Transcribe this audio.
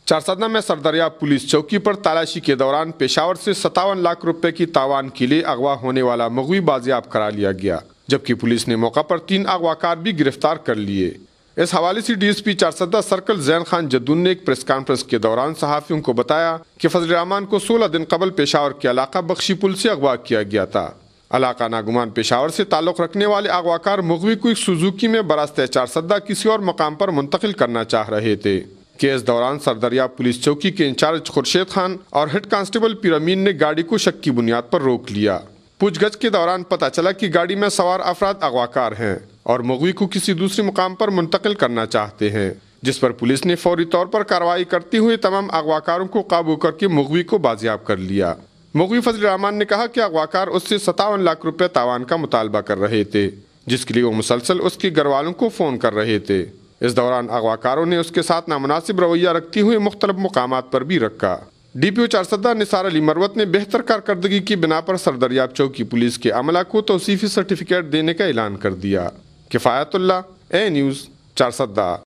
چارسدہ میں سردریاب پولیس چوکی پر تلاشی کے دوران پشاور سے 57 لاکھ روپے کی تاوان کے لیے اغوا ہونے والا مغوی بازیاب کرا لیا گیا، جبکہ پولیس نے موقع پر 3 اغواکار بھی گرفتار کر لیے۔ اس حوالے سے D S P Charsadda circle Zain Khan Jadoon نے ایک پریس کانفرنس کے دوران صحافیوں کو بتایا کہ فضل الرحمان کو 16 دن قبل پشاور کے علاقہ بخشی پل سے اغوا کیا گیا تھا۔ علاقہ ناگمان پشاور سے تعلق رکھنے والے اغواکار مغوی کو ایک سوزوکی میں براستہ چارسدہ کسی اور مقام پر منتقل کرنا چاہ رہے تھے کہ اس دوران سردریاب پولیس چوکی کے انچارج خورشید خان اور ہیڈ کانسٹیبل پیر امین نے گاڑی کو شک کی بنیاد پر روک لیا۔ پوچھ گچھ کے دوران پتہ چلا کہ گاڑی میں سوار افراد اغواکار ہیں اور مغوی کو کسی دوسرے مقام پر منتقل کرنا چاہتے ہیں، جس پر پولیس نے فوری طور پر کارروائی کرتے ہوئے تمام اغواکاروں کو قابو کر کے مغوی کو بازیاب کر لیا۔ مغوی فضل الرحمان نے کہا کہ اغواکار اس سے 57 لاکھ روپے تاوان کا مطالبہ کر رہے تھے، جس کے لیے وہ مسلسل اس کے گھر والوں کو فون کر رہے تھے۔ اس دوران اغواکاروں نے اس کے ساتھ نامناسب رویہ رکھتے ہوئے مختلف مقامات پر بھی رکھا۔ ڈی پی او چارسدہ نثار علی مروت نے بہتر کارکردگی کی بنا پر سردریاب چوکی پولیس کے عملہ کو توصیفی سرٹیفکیٹ دینے کا اعلان کر دیا۔ کفایت اللہ، اے نیوز، چارسدہ۔